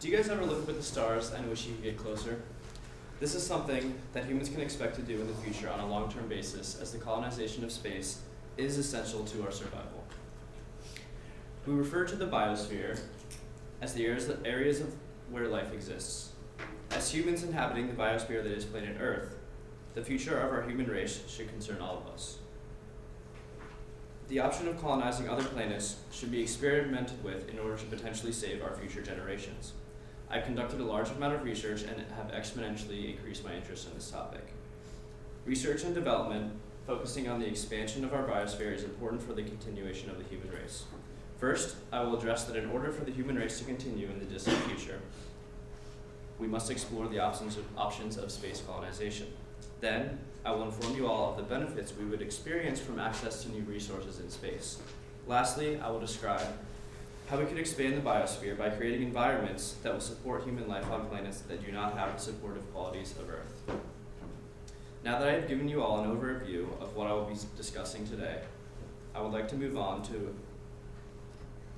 Do you guys ever look up at the stars and wish you could get closer? This is something that humans can expect to do in the future on a long-term basis, as the colonization of space is essential to our survival. We refer to the biosphere as the areas of where life exists. As humans inhabiting the biosphere that is planet Earth, the future of our human race should concern all of us. The option of colonizing other planets should be experimented with in order to potentially save our future generations. I've conducted a large amount of research and have exponentially increased my interest in this topic. Research and development focusing on the expansion of our biosphere is important for the continuation of the human race. First, I will address that in order for the human race to continue in the distant future, we must explore the options of space colonization. Then, I will inform you all of the benefits we would experience from access to new resources in space. Lastly, I will describe how we could expand the biosphere by creating environments that will support human life on planets that do not have the supportive qualities of Earth. Now that I have given you all an overview of what I will be discussing today, I would like to move on to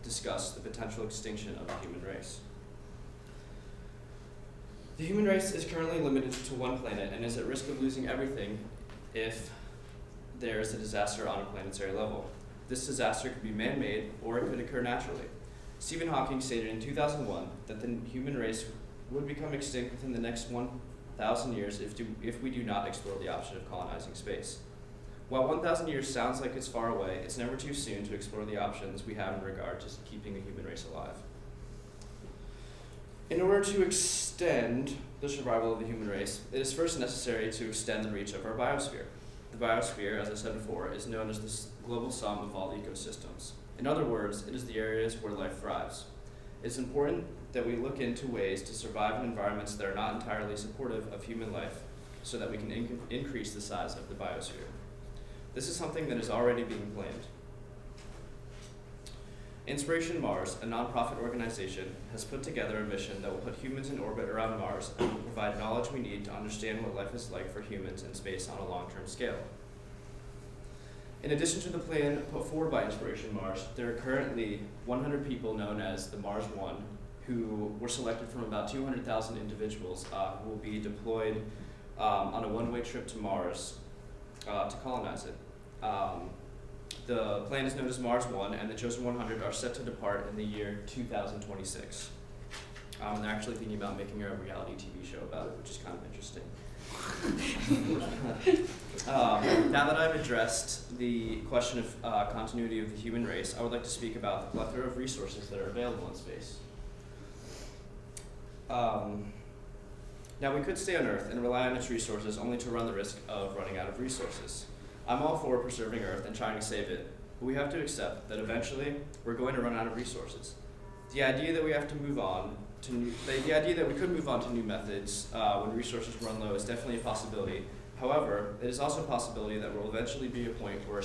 discuss the potential extinction of the human race. The human race is currently limited to one planet and is at risk of losing everything if there is a disaster on a planetary level. This disaster could be man-made or it could occur naturally. Stephen Hawking stated in 2001 that the human race would become extinct within the next 1,000 years if we do not explore the option of colonizing space. While 1,000 years sounds like it's far away, it's never too soon to explore the options we have in regard to keeping the human race alive. In order to extend the survival of the human race, it is first necessary to extend the reach of our biosphere. The biosphere, as I said before, is known as the global sum of all ecosystems. In other words, it is the areas where life thrives. It's important that we look into ways to survive in environments that are not entirely supportive of human life so that we can increase the size of the biosphere. This is something that is already being planned. Inspiration Mars, a nonprofit organization, has put together a mission that will put humans in orbit around Mars and will provide knowledge we need to understand what life is like for humans in space on a long-term scale. In addition to the plan put forward by Inspiration Mars, there are currently 100 people known as the Mars One, who were selected from about 200,000 individuals who will be deployed on a one-way trip to Mars to colonize it. The plan is known as Mars One, and the chosen 100 are set to depart in the year 2026. And they're actually thinking about making a reality TV show about it, which is kind of interesting. Now that I've addressed the question of continuity of the human race, I would like to speak about the plethora of resources that are available in space. Now we could stay on Earth and rely on its resources only to run the risk of running out of resources. I'm all for preserving Earth and trying to save it, but we have to accept that eventually we're going to run out of resources. The idea that we have to move on to the idea that we could move on to new methods when resources run low is definitely a possibility. However, it is also a possibility that there will eventually be a point where a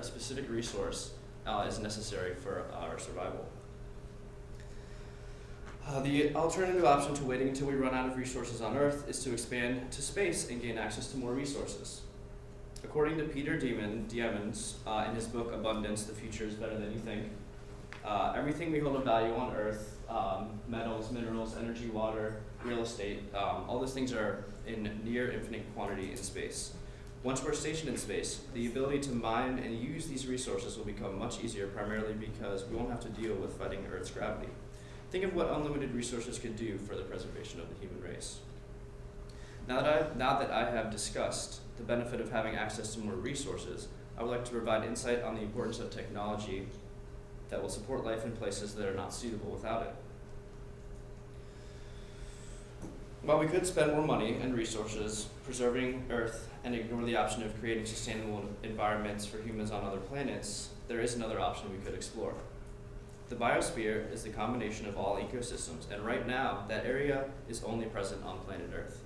specific resource is necessary for our survival. The alternative option to waiting until we run out of resources on Earth is to expand to space and gain access to more resources. According to Peter Diamandis, in his book Abundance, The Future is Better Than You Think, everything we hold of value on Earth, metals, minerals, energy, water, real estate, all those things are in near infinite quantity in space. Once we're stationed in space, the ability to mine and use these resources will become much easier, primarily because we won't have to deal with fighting Earth's gravity. Think of what unlimited resources could do for the preservation of the human race. Now that I have discussed the benefit of having access to more resources, I would like to provide insight on the importance of technology that will support life in places that are not suitable without it. While we could spend more money and resources preserving Earth and ignore the option of creating sustainable environments for humans on other planets, there is another option we could explore. The biosphere is the combination of all ecosystems, and right now, that area is only present on planet Earth.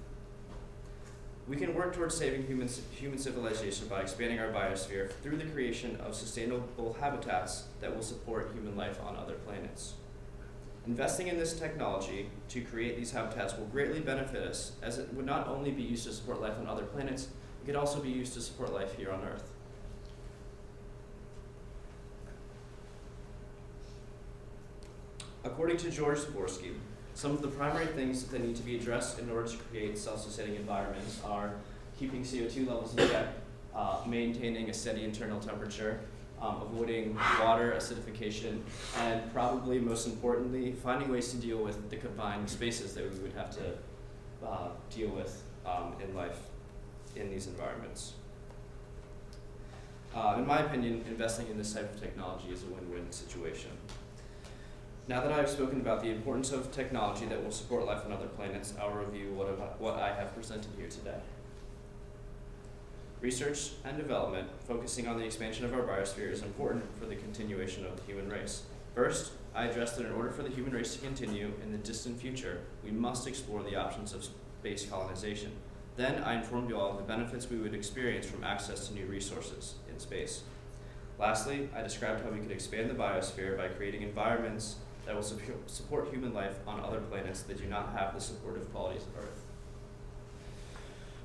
We can work towards saving human civilization by expanding our biosphere through the creation of sustainable habitats that will support human life on other planets. Investing in this technology to create these habitats will greatly benefit us, as it would not only be used to support life on other planets, it could also be used to support life here on Earth. According to George Zborski, some of the primary things that need to be addressed in order to create self-sustaining environments are keeping CO2 levels in check, maintaining a steady internal temperature, avoiding water acidification, and probably most importantly, finding ways to deal with the confined spaces that we would have to deal with in life in these environments. In my opinion, investing in this type of technology is a win-win situation. Now that I've spoken about the importance of technology that will support life on other planets, I'll review what I have presented here today. Research and development focusing on the expansion of our biosphere is important for the continuation of the human race. First, I addressed that in order for the human race to continue in the distant future, we must explore the options of space colonization. Then I informed you all of the benefits we would experience from access to new resources in space. Lastly, I described how we could expand the biosphere by creating environments that will support human life on other planets that do not have the supportive qualities of Earth.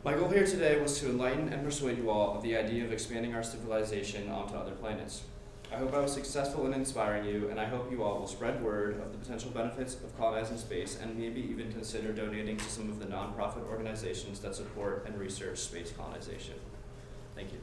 My goal here today was to enlighten and persuade you all of the idea of expanding our civilization onto other planets. I hope I was successful in inspiring you, and I hope you all will spread word of the potential benefits of colonizing space and maybe even consider donating to some of the nonprofit organizations that support and research space colonization. Thank you.